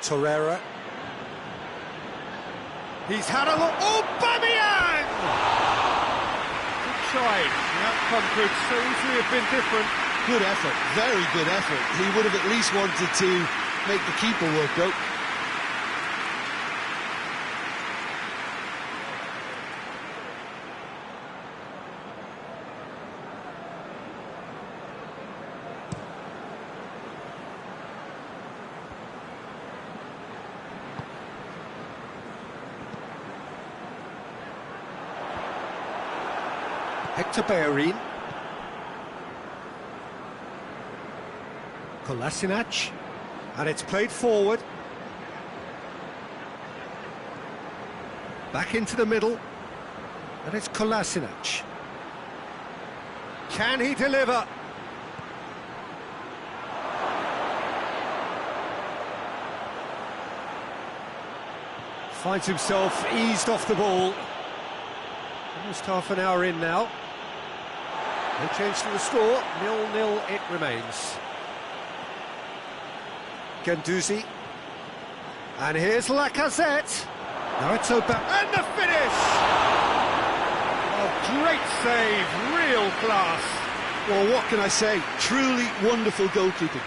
Torreira. He's had a look. Aubameyang! Good try. The outcome could so easily have been different. Good effort, very good effort. He would have at least wanted to make the keeper work though. Hector Bellerin. Kolasinac. And it's played forward. Back into the middle. And it's Kolasinac. Can he deliver? Finds himself eased off the ball. Almost half an hour in now. No change to the score, 0-0 it remains. Guendouzi. And here's Lacazette. Now it's open. And the finish! Oh, great save, real class. Well, what can I say? Truly wonderful goalkeeping.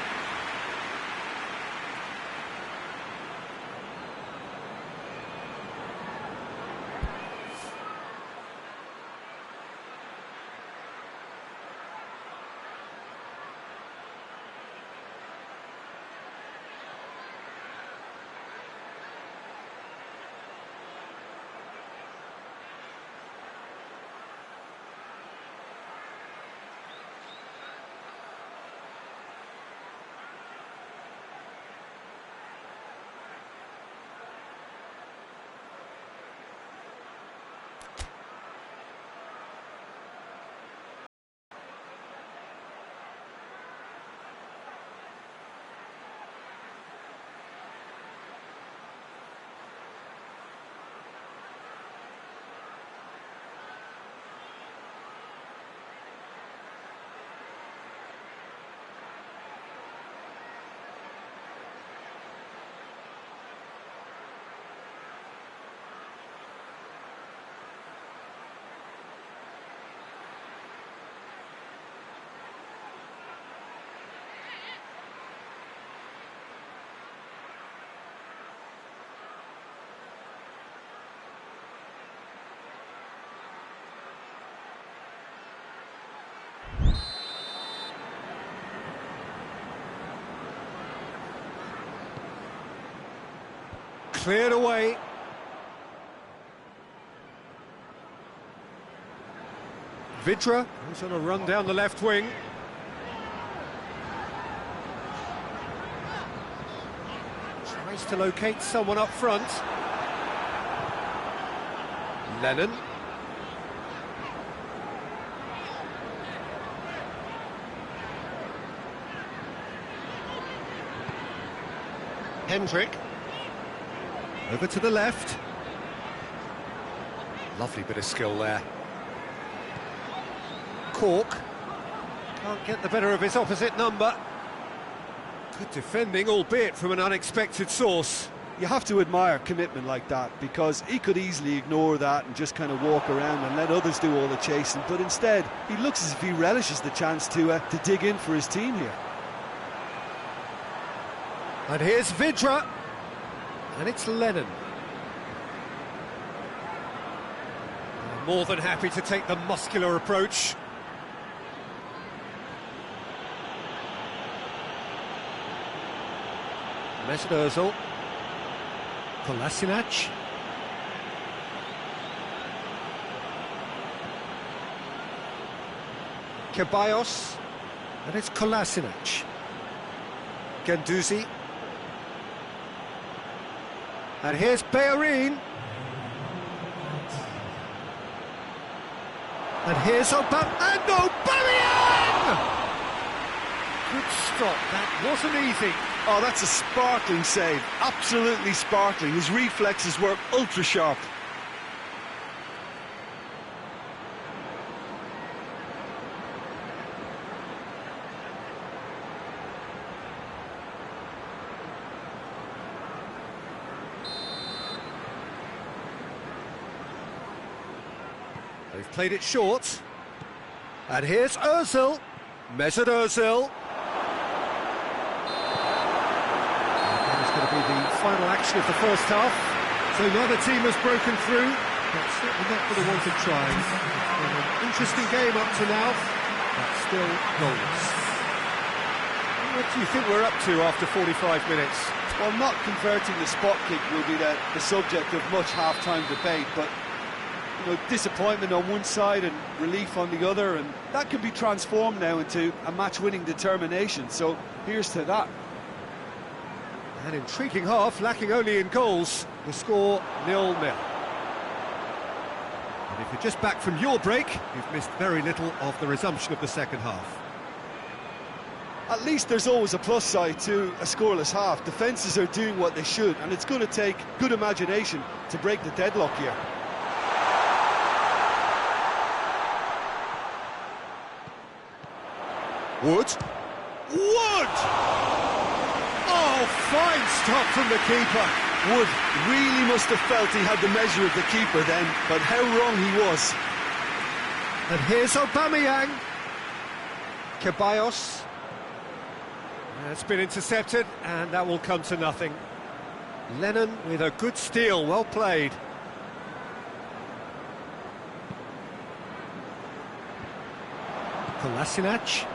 Cleared away. Vidra, who's on a run down the left wing. Tries to locate someone up front. Lennon. Hendrick. Over to the left. Lovely bit of skill there. Cork. Can't get the better of his opposite number. Good defending, albeit from an unexpected source. You have to admire commitment like that, because he could easily ignore that and just kind of walk around and let others do all the chasing, but instead he looks as if he relishes the chance to dig in for his team here. And here's Vidra. And it's Lennon. More than happy to take the muscular approach. Mesut Ozil. Kolasinac. Ceballos. And it's Kolasinac. Guendouzi. And here's Bellerin. And here's Aubameyang! Good stop, that wasn't easy. Oh, that's a sparkling save, absolutely sparkling. His reflexes were ultra sharp. They've played it short. And here's Ozil. Mesut Ozil. That is going to be the final action of the first half. So neither team has broken through, but certainly not for the want of trying. It's been an interesting game up to now, but still goals. What do you think we're up to after 45 minutes? Well, not converting the spot kick will be the subject of much half-time debate, but disappointment on one side and relief on the other, and that can be transformed now into a match-winning determination, so here's to that. An intriguing half, lacking only in goals. The score 0-0. And if you're just back from your break, you've missed very little of the resumption of the second half. At least there's always a plus side to a scoreless half. Defences are doing what they should, and it's going to take good imagination to break the deadlock here. Wood. Oh, fine stop from the keeper. Wood really must have felt he had the measure of the keeper then, but how wrong he was. And here's Aubameyang. Ceballos. It's been intercepted, and that will come to nothing. Lennon with a good steal, well played. Kolasinac.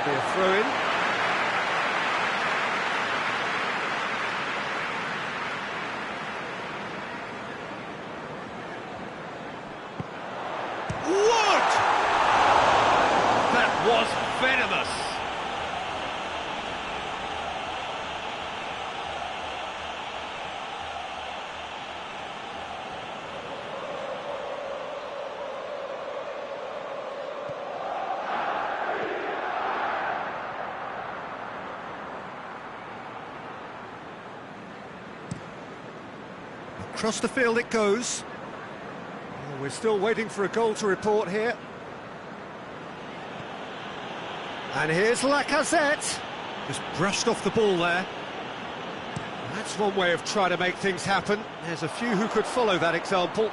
Be a throw-in. Wood! That was venomous. Across the field it goes. Well, we're still waiting for a goal to report here. And here's Lacazette. Just brushed off the ball there. That's one way of trying to make things happen. There's a few who could follow that example.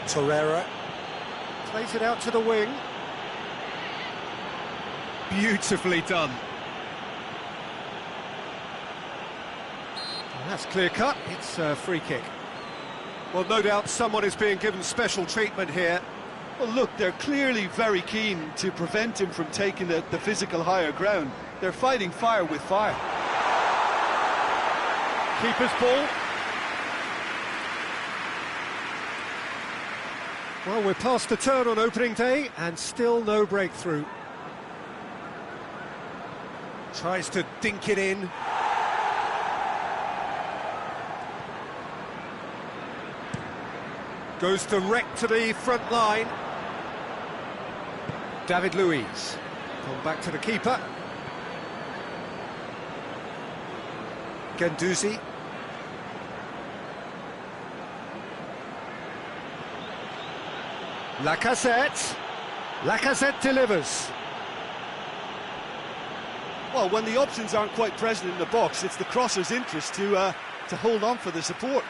Torreira plays it out to the wing. Beautifully done. That's clear-cut, it's a free kick. Well, no doubt someone is being given special treatment here. Well, look, they're clearly very keen to prevent him from taking the physical higher ground. They're fighting fire with fire. Keeper's ball. Well, we're past the turn on opening day, and still no breakthrough. Tries to dink it in. Goes direct to the front line. David Luiz. Come back to the keeper. Guendouzi. Lacazette. Lacazette delivers. Well, when the options aren't quite present in the box, it's the crosser's interest to hold on for the support.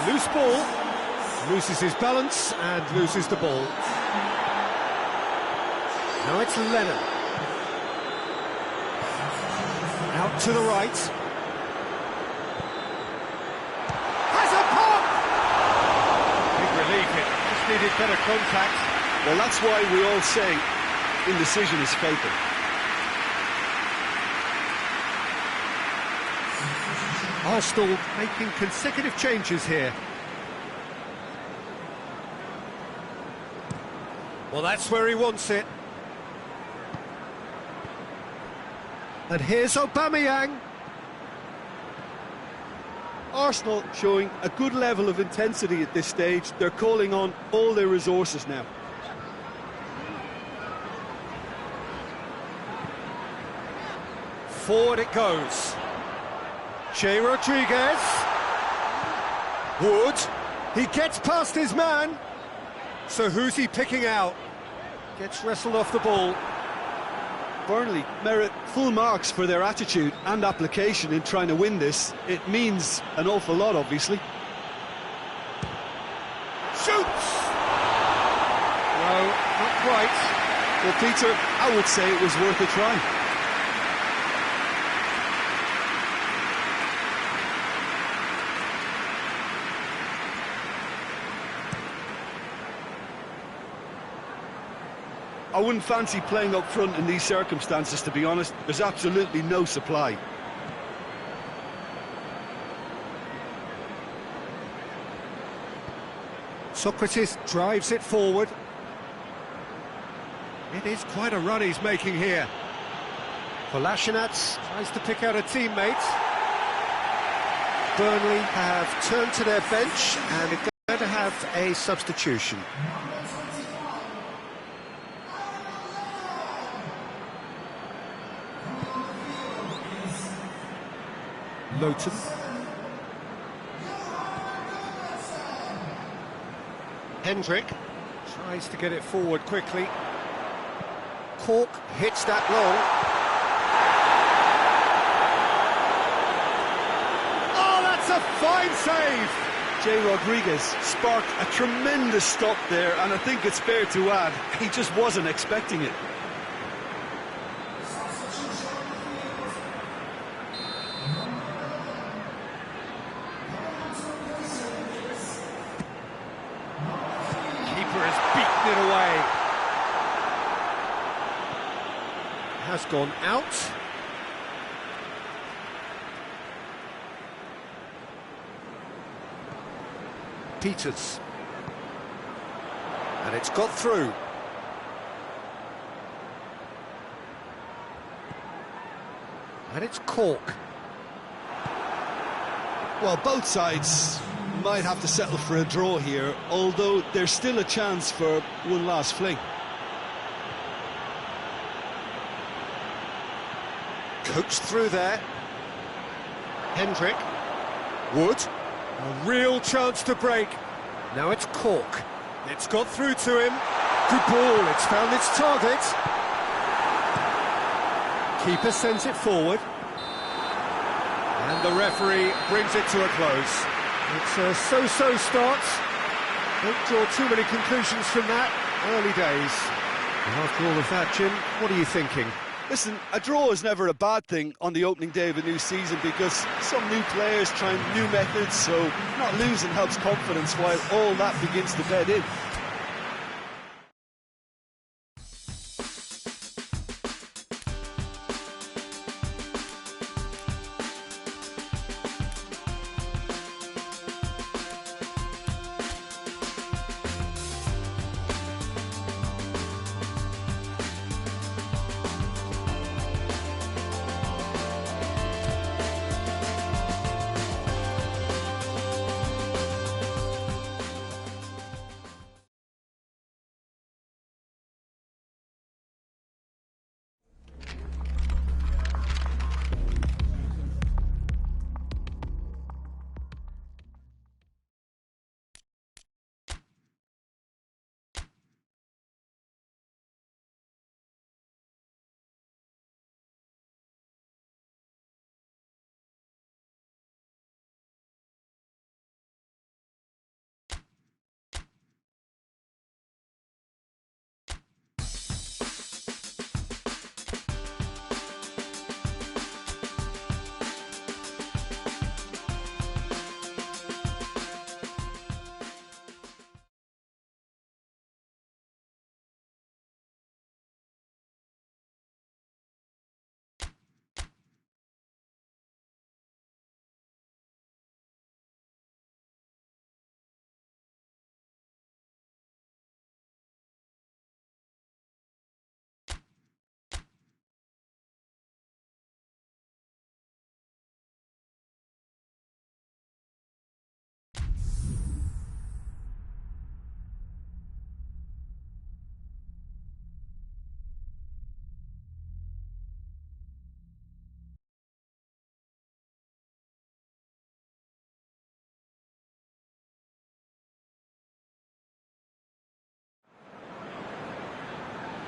Loose ball, loses his balance and loses the ball. Now it's Lennon. Out to the right. Has a pop! Big relief, it just needed better contact. Well, that's why we all say indecision is fatal. Arsenal making consecutive changes here. Well, that's where he wants it. And here's Aubameyang. Arsenal showing a good level of intensity at this stage. They're calling on all their resources now. Forward it goes. Che Rodriguez. Wood. He gets past his man. So who's he picking out? Gets wrestled off the ball. Burnley merit full marks for their attitude and application in trying to win this. It means an awful lot, obviously. Shoots! No, not quite. Well, Peter, I would say it was worth a try. I wouldn't fancy playing up front in these circumstances, to be honest. There's absolutely no supply. Socrates drives it forward. It is quite a run he's making here. Kolasinac tries to pick out a teammate. Burnley have turned to their bench and they're going to have a substitution. Lowton. Hendrick tries to get it forward quickly. Cork hits that long. Oh, that's a fine save! Jay Rodriguez sparked a tremendous stop there, and I think it's fair to add, he just wasn't expecting it. Keeper has beaten it away. Has gone out. Peters. And it's got through. And it's Cork. Well, both sides might have to settle for a draw here, although there's still a chance for one last fling. Coaxed through there. Hendrick. Wood. A real chance to break. Now it's Cork. It's got through to him. Good ball. It's found its target. Keeper sends it forward. And the referee brings it to a close. It's a so-so start. Don't draw too many conclusions from that. Early days. And after all of that, Jim, what are you thinking? Listen, a draw is never a bad thing on the opening day of a new season because some new players trying new methods, so not losing helps confidence while all that begins to bed in.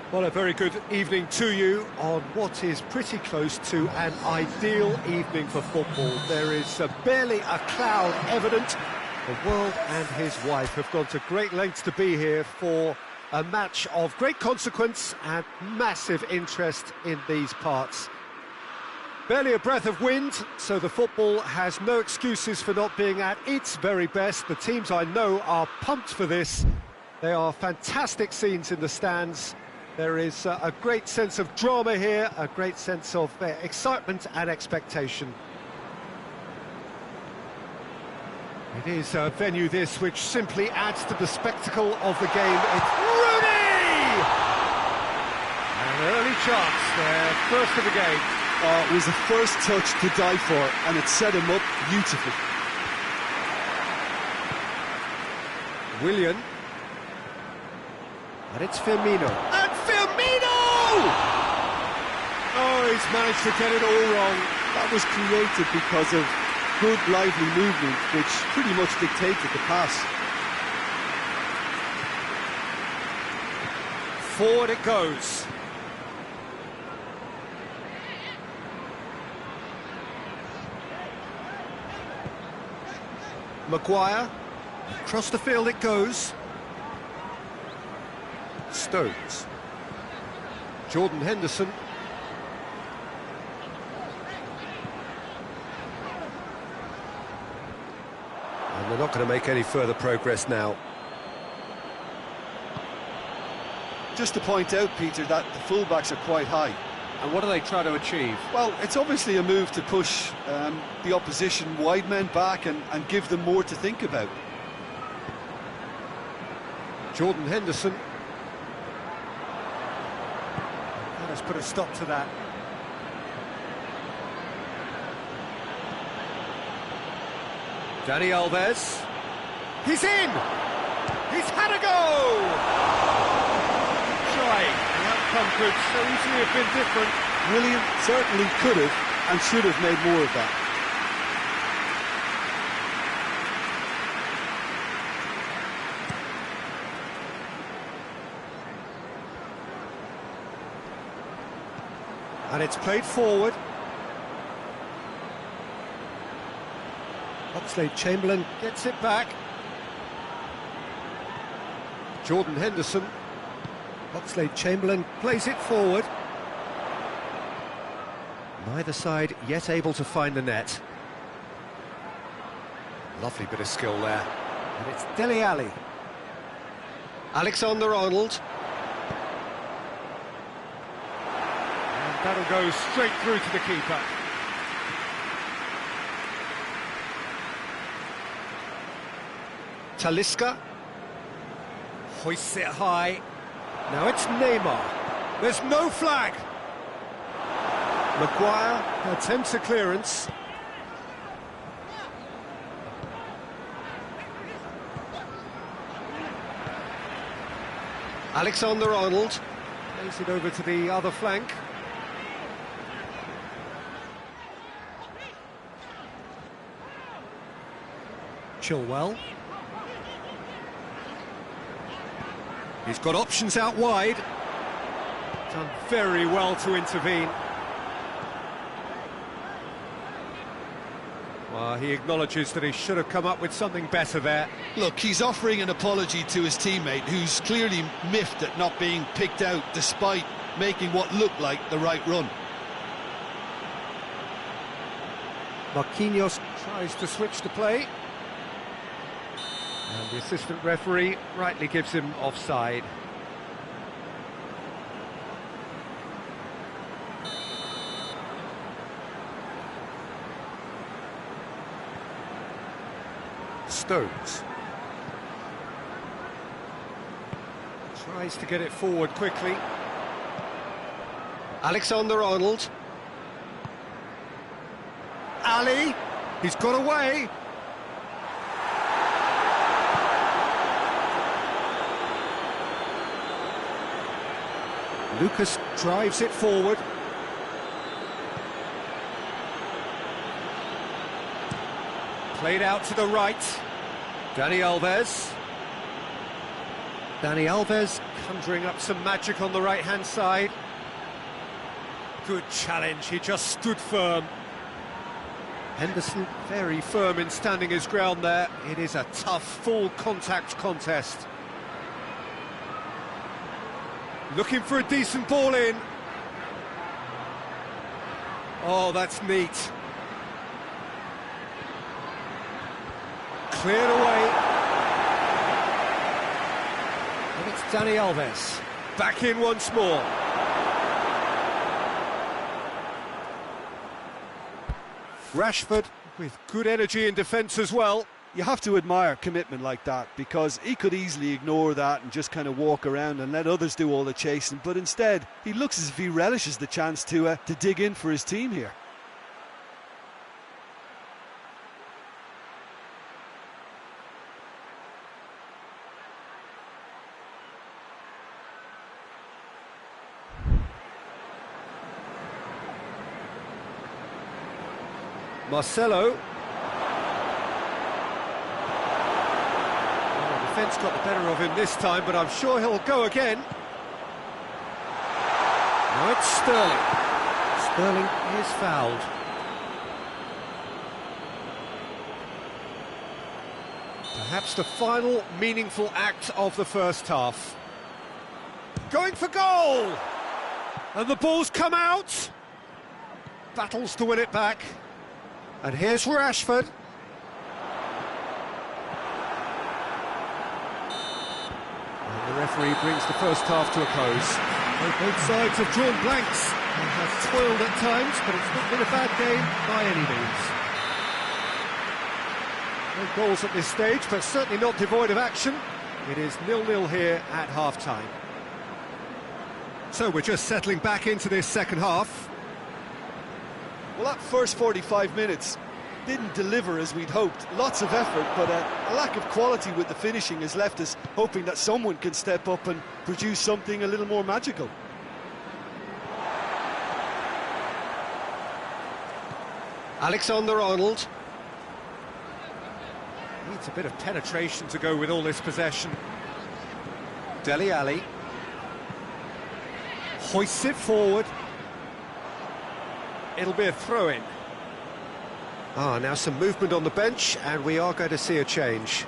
Well, a very good evening to you on what is pretty close to an ideal evening for football. There is barely a cloud evident. The world and his wife have gone to great lengths to be here for a match of great consequence and massive interest in these parts. Barely a breath of wind, so the football has no excuses for not being at its very best. The teams I know are pumped for this. They are fantastic scenes in the stands. There is a great sense of drama here, a great sense of excitement and expectation. It is a venue this which simply adds to the spectacle of the game. It's Rooney! An early chance there, first of the game. It was the first touch to die for, and it set him up beautifully. Willian. And it's Firmino. And Firmino! Oh, he's managed to get it all wrong. That was created because of good, lively movement, which pretty much dictated the pass. Forward it goes. Maguire. Across the field it goes. Stones. Jordan Henderson. And they're not going to make any further progress now. Just to point out, Peter, that the fullbacks are quite high. And what are they trying to achieve? Well, it's obviously a move to push the opposition wide men back and give them more to think about. Jordan Henderson. That has put a stop to that. Dani Alves. He's in! He's had a go! Trying. The outcome could so easily have been different. William certainly could have and should have made more of that. And it's played forward. Oxlade-Chamberlain gets it back. Jordan Henderson. Oxlade-Chamberlain plays it forward. Neither side yet able to find the net. Lovely bit of skill there. And it's Dele Alli. Alexander-Arnold. And that'll go straight through to the keeper. Talisca. Hoists it high. Now it's Neymar. There's no flag. Maguire attempts a clearance. Alexander-Arnold plays it over to the other flank. Chilwell. He's got options out wide. Done very well to intervene. Well, he acknowledges that he should have come up with something better there. Look, he's offering an apology to his teammate, who's clearly miffed at not being picked out despite making what looked like the right run. Marquinhos tries to switch the play. And the assistant referee rightly gives him offside. Stones. Tries to get it forward quickly. Alexander-Arnold. Ali. He's got away. Lucas drives it forward. Played out to the right. Dani Alves. Dani Alves conjuring up some magic on the right-hand side. Good challenge, he just stood firm. Henderson very firm in standing his ground there. It is a tough, full contact contest. Looking for a decent ball in. Oh, that's neat. Cleared away. And it's Dani Alves. Back in once more. Rashford with good energy in defence as well. You have to admire commitment like that, because he could easily ignore that and just kind of walk around and let others do all the chasing, but instead he looks as if he relishes the chance to dig in for his team here. Marcelo. Well, the defence got the better of him this time, but I'm sure he'll go again. Now it's Sterling. Sterling is fouled. Perhaps the final meaningful act of the first half. Going for goal! And the ball's come out. Battles to win it back. And here's Rashford. And the referee brings the first half to a close. Well, both sides have drawn blanks and have toiled at times, but it's not been a bad game by any means. No goals at this stage, but certainly not devoid of action. It is 0-0 here at half-time. So we're just settling back into this second half. Well, that first 45 minutes didn't deliver as we'd hoped. Lots of effort, but a lack of quality with the finishing has left us hoping that someone can step up and produce something a little more magical. Alexander-Arnold. Needs a bit of penetration to go with all this possession. Dele Alli. Hoists it forward. It'll be a throw-in. Now some movement on the bench, and we are going to see a change.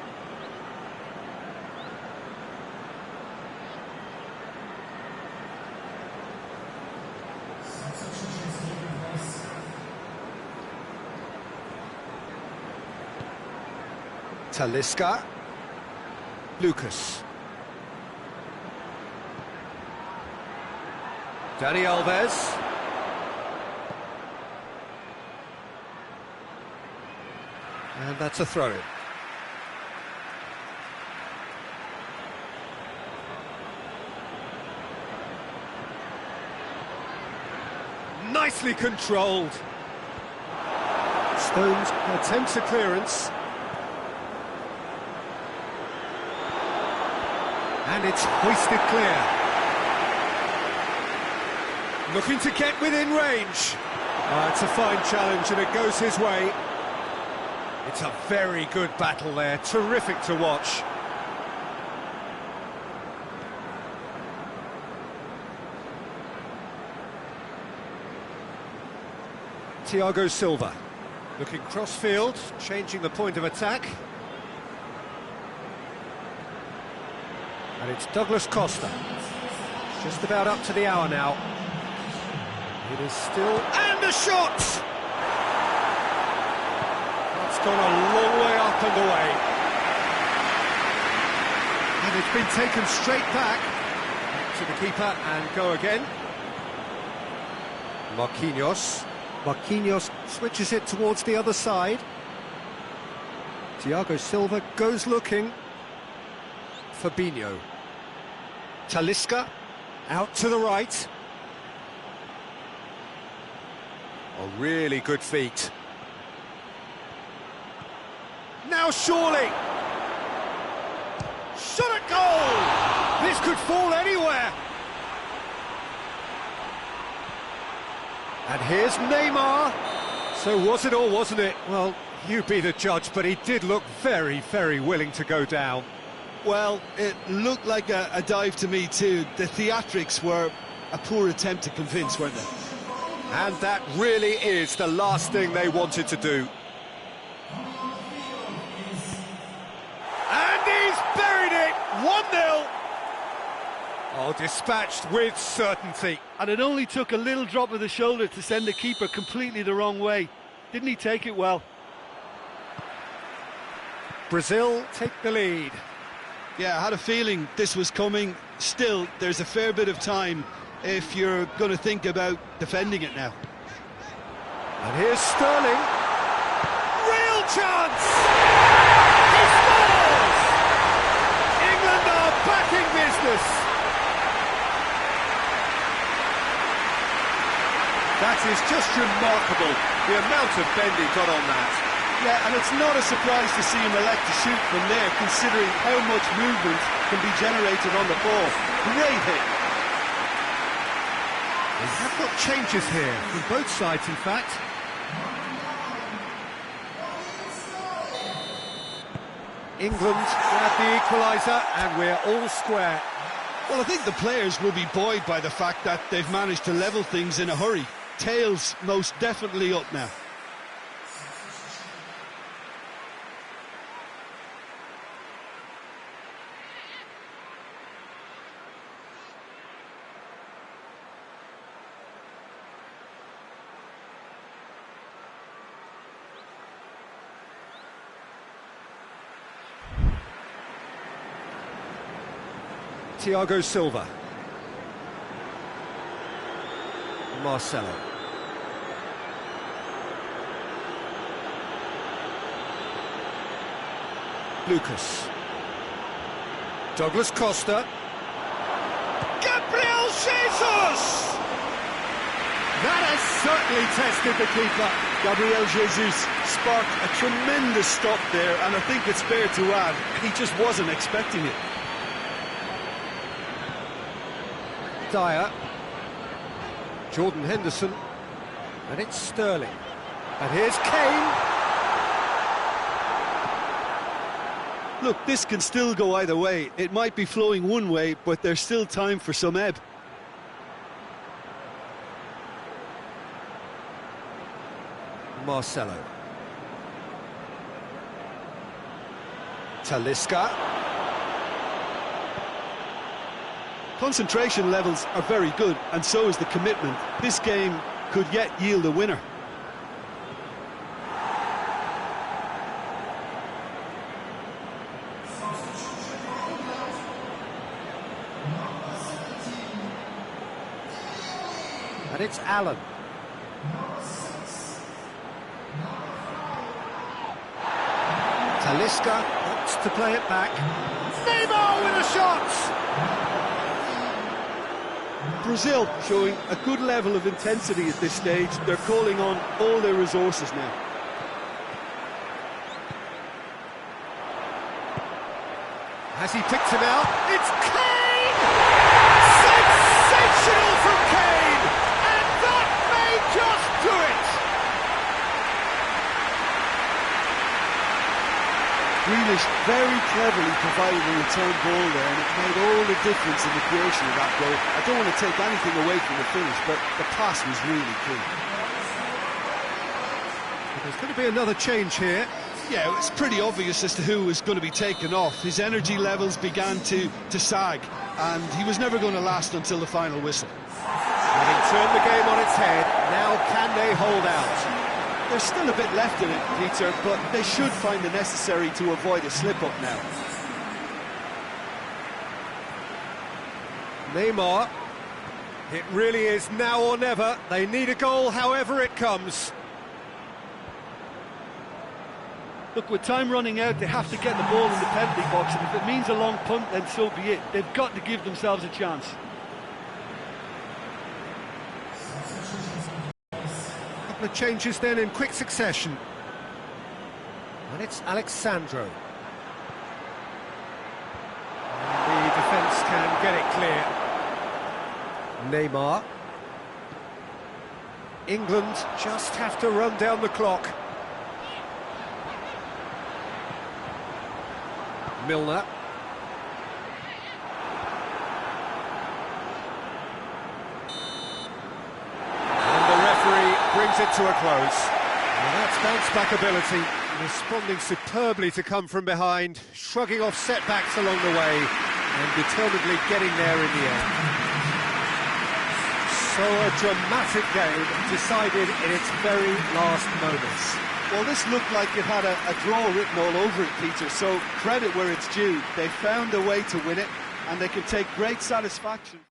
Talisca. Lucas. Dani Alves. And that's a throw-in. Nicely controlled. Stones attempts a clearance. And it's hoisted clear. Looking to get within range. It's a fine challenge and it goes his way. It's a very good battle there, terrific to watch. Thiago Silva, looking cross-field, changing the point of attack. And it's Douglas Costa, just about up to the hour now. It is still, and a shot! It's gone a long way up and away. And it's been taken straight back to the keeper and go again. Marquinhos. Marquinhos switches it towards the other side. Thiago Silva goes looking. Fabinho. Talisca out to the right. Oh, really good feet. Now surely. Shot at goal! This could fall anywhere. And here's Neymar. So was it or wasn't it? Well, you be the judge, but he did look very, very willing to go down. Well, it looked like a dive to me too. The theatrics were a poor attempt to convince, weren't they? And that really is the last thing they wanted to do. And he's buried it! 1-0! Oh, dispatched with certainty. And it only took a little drop of the shoulder to send the keeper completely the wrong way. Didn't he take it well? Brazil take the lead. Yeah, I had a feeling this was coming. Still, there's a fair bit of time if you're going to think about defending it now. And here's Sterling. Real chance! He scores! England are back in business. That is just remarkable, the amount of bend he got on that. Yeah, and it's not a surprise to see him elect to shoot from there, considering how much movement can be generated on the ball. Great hit. We have got changes here, from both sides in fact. England grab the equaliser, and we're all square. Well, I think the players will be buoyed by the fact that they've managed to level things in a hurry. Tails most definitely up now. Thiago Silva. Marcelo. Lucas. Douglas Costa. Gabriel Jesus! That has certainly tested the keeper. Gabriel Jesus sparked a tremendous stop there, and I think it's fair to add, he just wasn't expecting it. Dyer. Jordan Henderson. And it's Sterling. And here's Kane. Look, this can still go either way. It might be flowing one way, but there's still time for some ebb. Marcelo. Talisca. Concentration levels are very good, and so is the commitment. This game could yet yield a winner. And it's Allen. Talisca wants to play it back. Neymar with a shot! Brazil showing a good level of intensity at this stage. They're calling on all their resources now. Has he picked him out? It's Kane! Sensational from Kane! And that may just do it! Grealish very cleverly provided a return ball there, and it made all the difference in the creation of that goal. I don't want to take anything away from the finish, but the pass was really key. There's going to be another change here. Yeah, it's pretty obvious as to who was going to be taken off. His energy levels began to sag, and he was never going to last until the final whistle. Having turned the game on its head, now can they hold out? There's still a bit left in it, Peter, but they should find the necessary to avoid a slip-up now. Neymar. It really is now or never. They need a goal however it comes. Look, with time running out, they have to get the ball in the penalty box, and if it means a long punt, then so be it. They've got to give themselves a chance. Couple of changes then in quick succession. And it's Alexandro. And the defence can get it clear. Neymar. England just have to run down the clock. Milner. brings it to a close. Well, that's bounce-back ability, responding superbly to come from behind, shrugging off setbacks along the way, and determinedly getting there in the end. So a dramatic game decided in its very last moments. Well, this looked like it had a draw written all over it, Peter, so credit where it's due. They found a way to win it, and they can take great satisfaction.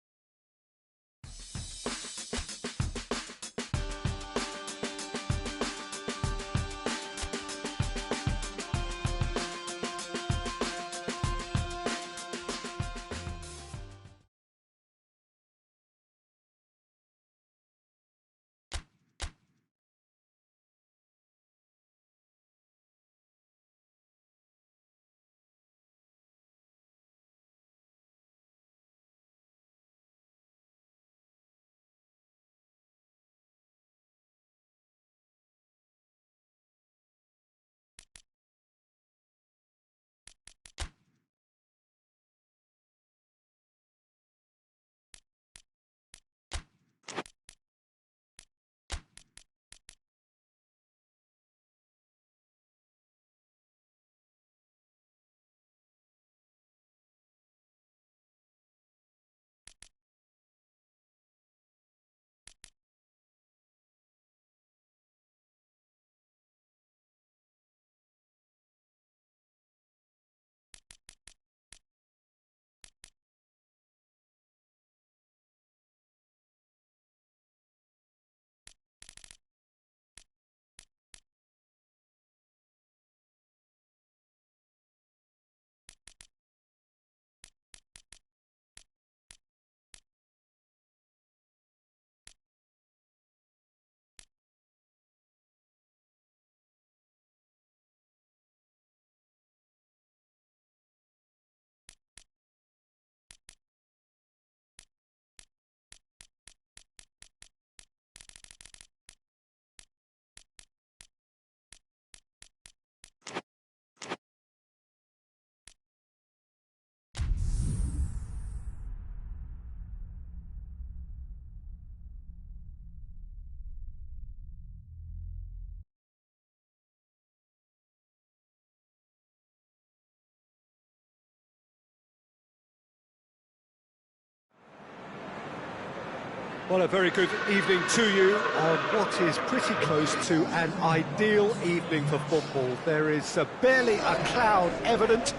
Well, a very good evening to you on what is pretty close to an ideal evening for football. There is barely a cloud evident.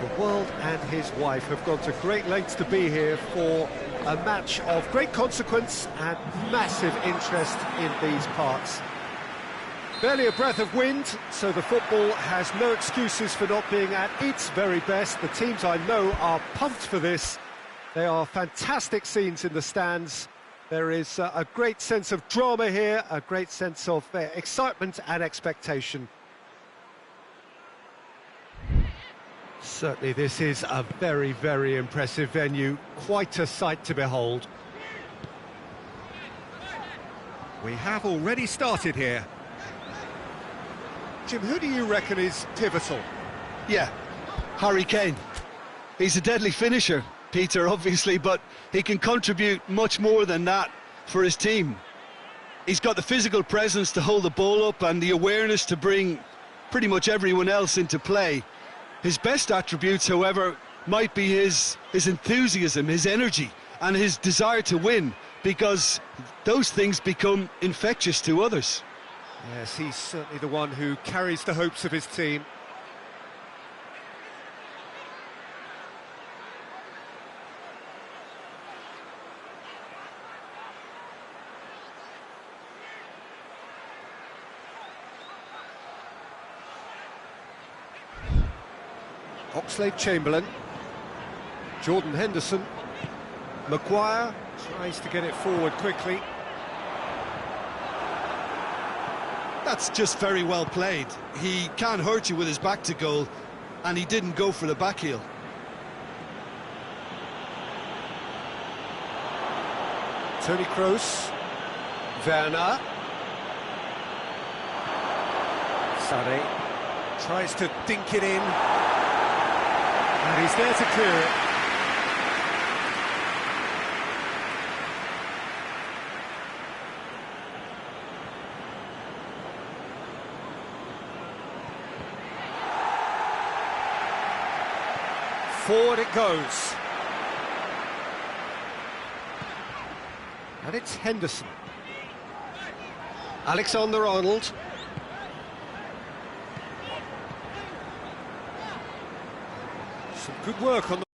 The world and his wife have gone to great lengths to be here for a match of great consequence and massive interest in these parts. Barely a breath of wind, so the football has no excuses for not being at its very best. The teams I know are pumped for this. There are fantastic scenes in the stands. There is a great sense of drama here, a great sense of excitement and expectation. Certainly this is a very, very impressive venue, quite a sight to behold. We have already started here. Jim, who do you reckon is pivotal? Yeah, Harry Kane. He's a deadly finisher, Peter, obviously, but he can contribute much more than that for his team. He's got the physical presence to hold the ball up and the awareness to bring pretty much everyone else into play. His best attributes, however, might be his enthusiasm, his energy, and his desire to win, because those things become infectious to others. Yes, he's certainly the one who carries the hopes of his team. Oxlade-Chamberlain, Jordan Henderson, Maguire tries to get it forward quickly. That's just very well played. He can't hurt you with his back to goal, and he didn't go for the back heel. Toni Kroos, Werner, Sané tries to dink it in, and he's there to clear it. Forward it goes. And it's Henderson. Alexander-Arnold. Some good work on the